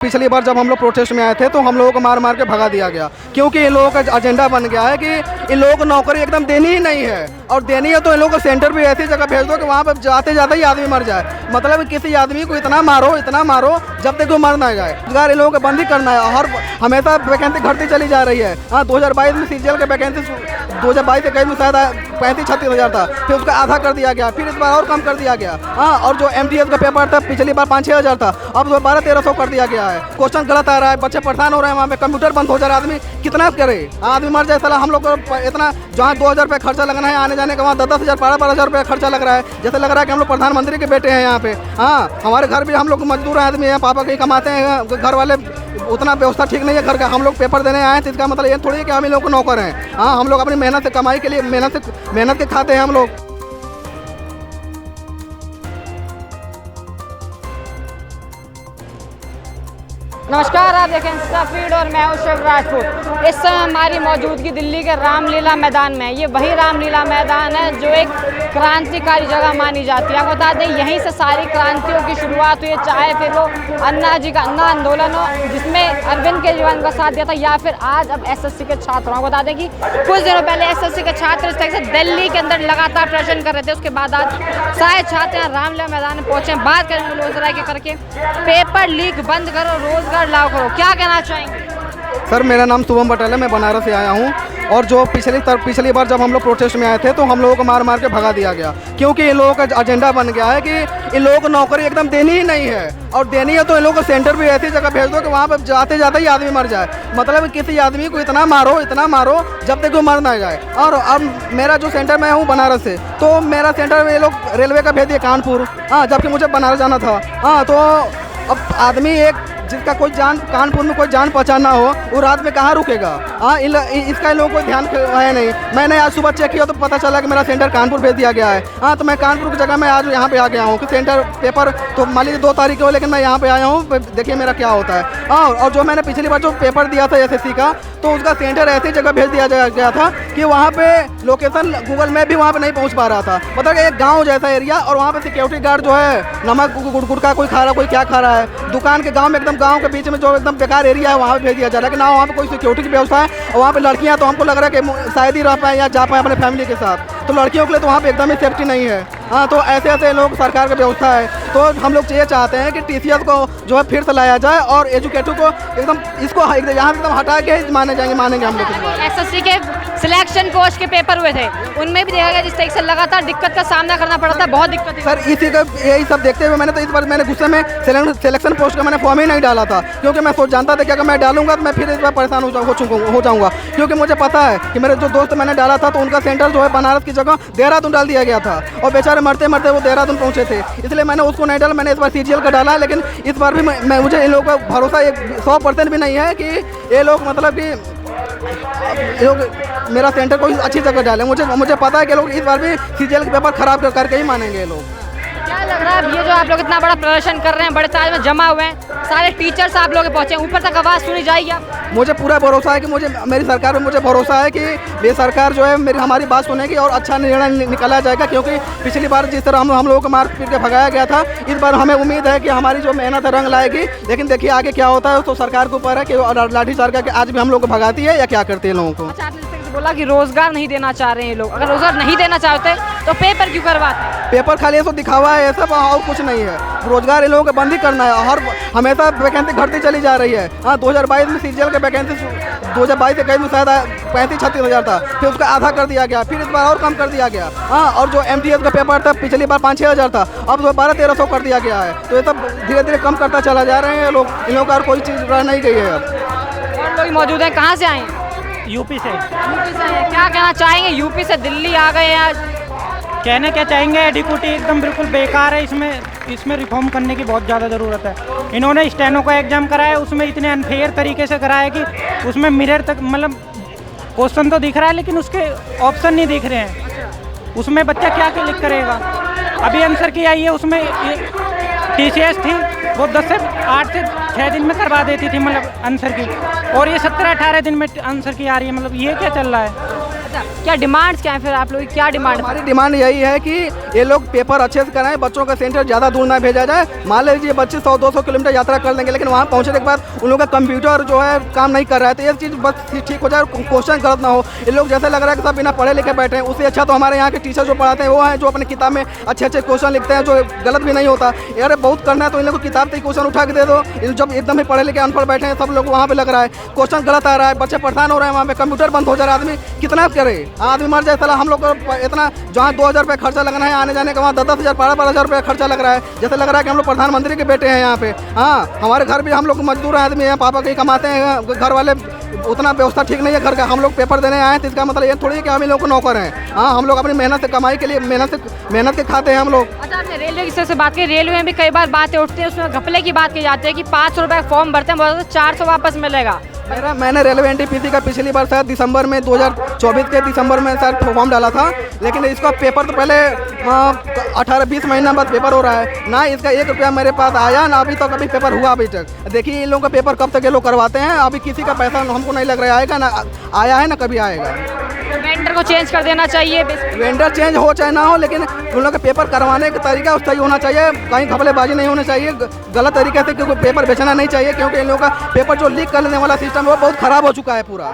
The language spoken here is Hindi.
पिछली बार जब हम लोग प्रोटेस्ट में आए थे तो हम लोगों को मार मार के भगा दिया गया, क्योंकि इन लोगों का एजेंडा बन गया है कि इन लोगों को नौकरी एकदम देनी ही नहीं है, और देनी है तो इन लोगों को सेंटर भी ऐसी जगह भेज दो कि वहाँ पर जाते जाते ही आदमी मर जाए। मतलब किसी आदमी को इतना मारो जब तक वो मर ना जाए। रोजगार इन लोगों को बंद ही करना है, और हमेशा वैकेंसी घटती चली जा रही है। हाँ, 2022 में सीजीएल के वैकेंसी 2022-23 में शायद 35-36 हज़ार था, फिर उसका आधा कर दिया गया, फिर इस बार और कम कर दिया गया। हाँ, और जो MTS का पेपर था पिछली बार 5-6 हज़ार था, अब 1200-1300 कर दिया गया है। क्वेश्चन गलत आ रहा है, बच्चे परेशान हो रहे हैं, वहाँ पे कंप्यूटर बंद हो जा रहा है, आदमी कितना करे, आदमी मर जाए। साला हम लोग को इतना जहाँ 2000 रुपये खर्चा लगना है आने जाने का, वहाँ 10-10 हज़ार 12-12 रुपये खर्चा लग रहा है। जैसे लग रहा है कि हम लोग प्रधानमंत्री के बेटे हैं यहाँ पे। हाँ, हमारे घर भी हम लोग मजदूर आदमी हैं, पापा कहीं कमाते हैं, घर वाले उतना व्यवस्था ठीक नहीं है घर का। हम लोग पेपर देने आए तो इसका मतलब ये थोड़ी है कि हम इन लोग को नौकर हैं। हाँ, हम लोग अपनी मेहनत से कमाई के लिए मेहनत के खाते हैं हम लोग। नमस्कार, आप देखें इंस्टा फीड और मैं हूं शिव राजपूत। इस समय हमारी मौजूदगी दिल्ली के रामलीला मैदान में है। ये वही रामलीला मैदान है जो एक क्रांतिकारी जगह मानी जाती है। आपको बता दें, यहीं से सारी क्रांतियों की शुरुआत हुई है, चाहे फिर वो अन्ना जी का अन्ना आंदोलन हो जिसमें अरविंद केजरीवाल का साथ दिया था, या फिर आज अब SSC के छात्र। आपको बता दें कि कुछ दिनों पहले SSC के छात्र इस तरह से दिल्ली के अंदर लगातार प्रदर्शन कर रहे थे, उसके बाद आज सारे छात्र यहाँ रामलीला मैदान में पहुँचे। बात करेंगे रोजगार के करके पेपर लीक बंद करो, रोजगार लाओ करो, क्या कहना चाहेंगे? सर, मेरा नाम शुभम पटेल है, मैं बनारस से आया हूँ। और जो पिछली बार जब हम लोग प्रोटेस्ट में आए थे तो हम लोगों को मार मार के भगा दिया गया, क्योंकि इन लोगों का एजेंडा बन गया है कि इन लोगों को नौकरी एकदम देनी ही नहीं है, और देनी है तो इन लोगों को सेंटर भी ऐसी जगह भेज दो कि वहाँ पर जाते जाते ही आदमी मर जाए। मतलब किसी आदमी को इतना मारो जब तक वो मर ना जाए। और अब मेरा जो सेंटर में हूँ बनारस से, तो मेरा सेंटर में ये लोग रेलवे का भेज दिए कानपुर। हाँ, जबकि मुझे बनारस जाना था। हाँ, तो अब आदमी एक जिसका कोई कानपुर में कोई जान पहचान ना हो, वो रात में कहाँ रुकेगा? हाँ, इसका इन लोगों को ध्यान है नहीं। मैंने आज सुबह चेक किया तो पता चला कि मेरा सेंटर कानपुर भेज दिया गया है। हाँ, तो मैं कानपुर की जगह मैं आज यहाँ पे आ गया हूँ कि सेंटर पेपर तो मान लीजिए 2 तारीख को, लेकिन मैं यहाँ पे आया हूँ, देखिए मेरा क्या होता है। हाँ, और जो मैंने पिछली बार जो पेपर दिया था SSC का, तो उसका सेंटर ऐसी जगह भेज दिया गया था कि वहाँ पे लोकेशन गूगल मैप भी वहाँ पे नहीं पहुँच पा रहा था। मतलब एक गाँव जैसा एरिया, और वहाँ पे सिक्योरिटी गार्ड जो है नमक गुटखा कोई खा रहा, कोई क्या खा रहा है। दुकान के गाँव में एकदम गाँव के बीच में जो एकदम बेकार एरिया है वहाँ पे भेज दिया जा रहा है कि ना वहाँ पे कोई सिक्योरिटी की व्यवस्था है, और वहाँ पे लड़कियाँ तो हमको लग रहा है कि शायद ही रह पाए या जा पाए अपने फैमिली के साथ, तो लड़कियों के लिए तो वहाँ पे एकदम ही सेफ्टी नहीं है। हाँ, तो ऐसे लोग सरकार की व्यवस्था है। तो हम लोग ये चाहते हैं कि TCS को जो है फिर से लाया जाए, और एजुकेटिव को एकदम इसको यहाँ एकदम हटा के मानेंगे हम लोग। SSC के सिलेक्शन कोर्स के पेपर हुए थे, उनमें भी देखा गया जिस तरीके से लगातार दिक्कत का सामना करना पड़ा था, बहुत दिक्कत। सर, इसी का यही सब देखते हुए मैंने तो इस बार गुस्से में सिलेक्शन पोस्ट का मैंने फॉर्म ही नहीं डाला था, क्योंकि मैं जानता था कि अगर मैं डालूंगा तो मैं फिर इस बार परेशान हो जाऊंगा, क्योंकि मुझे पता है कि मेरे जो दोस्त मैंने डाला था तो उनका सेंटर जो है बनारस की जगह देहरादून डाल दिया गया था, और बेचारे मरते मरते वो देहरादून पहुंचे थे, इसलिए मैंने उसको नहीं डाला। मैंने इस बार CGL का डाला है, लेकिन इस बार भी मुझे इन लोगों का भरोसा 100% भी नहीं है कि ये लोग मतलब कि लोग मेरा सेंटर कोई अच्छी जगह डाले। मुझे पता है कि लोग इस बार भी CGL के पेपर खराब करके ही मानेंगे ये लोग। क्या लग रहा है ये जो आप लोग इतना बड़ा प्रदर्शन कर रहे हैं, बड़े तादाद में जमा हुए हैं, सारे टीचर्स आप लोग पहुंचे, ऊपर तक आवाज़ सुनी जाएगी? मुझे पूरा भरोसा है कि मेरी सरकार में मुझे भरोसा है कि ये सरकार जो है हमारी बात सुनेगी और अच्छा निर्णय निकाला जाएगा, क्योंकि पिछली बार जिस तरह हम लोगों को मार पीट के भगाया गया था, इस बार हमें उम्मीद है कि हमारी जो मेहनत है रंग लाएगी। लेकिन देखिए आगे क्या होता है, तो सरकार के ऊपर है कि लाठीचार्ज करके आज भी हम लोग को भगाती है या क्या करती है लोगों को। अच्छा, आपने बोला कि रोजगार नहीं देना चाह रहे हैं लोग, अगर रोजगार नहीं देना चाहते तो पेपर क्यों करवाते? पेपर खाली ऐसा दिखावा है, सब और कुछ नहीं है। रोजगार इन लोगों को बंद ही करना है, और हमेशा वैकेंसी घटती चली जा रही है। हाँ, 2022 में सीजीएल के वैकेंसी 2022-23 में शायद 35-36 हज़ार था, फिर उसका आधा कर दिया गया, फिर इस बार और कम कर दिया गया। हाँ, और जो MTS का पेपर था पिछली बार 5-6 हज़ार था, अब 1200-1300 कर दिया गया है। तो ये सब धीरे धीरे कम करता चला जा रहे हैं लोग, इन लोगों का और कोई चीज़ रह नहीं गई है अब। और लोग मौजूद हैं, कहाँ से आए हैं? यूपी से। क्या कहना चाहेंगे? यूपी से दिल्ली आ गए हैं आज। कहना क्या चाहेंगे, एडिक्यूटी एकदम बिल्कुल बेकार है, इसमें रिफॉर्म करने की बहुत ज़्यादा ज़रूरत है। इन्होंने स्टेनो का एग्ज़ाम कराया, उसमें इतने अनफेयर तरीके से कराया कि उसमें मिरर तक मतलब क्वेश्चन तो दिख रहा है लेकिन उसके ऑप्शन नहीं दिख रहे हैं, उसमें बच्चा क्या क्लिक करेगा। अभी आंसर की आई है, उसमें TCS थी वो 8 से 6 दिन में करवा देती थी मतलब आंसर की, और ये 17-18 दिन में आंसर की आ रही है। मतलब ये क्या चल रहा है? अच्छा, क्या डिमांड्स क्या है फिर आप लोग की, क्या डिमांड? हमारी डिमांड यही है कि ये लोग पेपर अच्छे से कराएं, बच्चों का सेंटर ज़्यादा दूर ना भेजा जाए। मान लीजिए बच्चे 100-200 किलोमीटर यात्रा कर लेंगे, लेकिन वहाँ पहुँचने के बाद उन लोगों का कंप्यूटर जो है काम नहीं कर रहा है, तो ये चीज़ बस ठीक हो जाए, क्वेश्चन गलत ना हो। ये लोग जैसे लग रहा है कि सब बिना पढ़े लिखे बैठे हैं, उससे अच्छा तो हमारे यहाँ के टीचर जो पढ़ाते हैं वो हैं जो अपनी किताब में अच्छे अच्छे क्वेश्चन लिखते हैं, जो गलत भी नहीं होता। यार बहुत करना है तो इन लोगों को किताब से ही क्वेश्चन उठा के दे दो। जब एकदम ही पढ़े लिखे अनपढ़ बैठे हैं सब लोग, वहाँ पे लग रहा है क्वेश्चन गलत आ रहा है, बच्चे परेशान हो रहे हैं, वहाँ पे कंप्यूटर बंद हो जा रहा है, आदमी कितना करे, आदमी मर जाए। साला हम लोग को इतना जहाँ 2000 रुपये खर्चा लगना है आने जाने का, वहाँ 10-10 हज़ार 12-12 हज़ार रुपये खर्चा लग रहा है। जैसे लग रहा है कि हम लोग प्रधानमंत्री के बेटे हैं यहाँ पे। हाँ, हमारे घर भी हम लोग मजदूर आदमी हैं, पापा कहीं कमाते हैं, घर वाले उतना व्यवस्था ठीक नहीं है घर का। हम लोग पेपर देने आए हैं तो इसका मतलब ये थोड़ी है कि हम इन लोग को नौकर हैं। हाँ, हम लोग अपनी मेहनत से कमाई के लिए मेहनत के खाते हैं हम लोग। अच्छा, आपने रेलवे की से बात की, रेलवे में भी कई बार बातें उठती है, उसमें घपले की बात की जाती है कि 500 रुपये फॉर्म भरते हैं, बहुत 400 वापस मिलेगा। मैंने रेलवे एनटीपीसी का पिछली बार शायद दिसंबर में 2024 के दिसंबर में शायद फॉर्म डाला था, लेकिन इसका पेपर तो पहले 18-20 महीना बाद पेपर हो रहा है। ना इसका 1 रुपया मेरे पास आया, ना अभी तक अभी पेपर हुआ अभी तक। देखिए इन लोगों का पेपर कब तक ये लोग करवाते हैं, अभी किसी का पैसा हमको नहीं लग रहा है आएगा, ना आया है ना कभी आएगा। वेंडर को चेंज कर देना चाहिए। वेंडर चेंज हो चाहे ना हो, लेकिन उन लोग का पेपर करवाने का तरीका सही होना चाहिए, कहीं घपलेबाजी नहीं होनी चाहिए, गलत तरीके से क्योंकि पेपर बेचना नहीं चाहिए, क्योंकि इन लोगों का पेपर जो लीक करने वाला सिस्टम है वो बहुत ख़राब हो चुका है पूरा।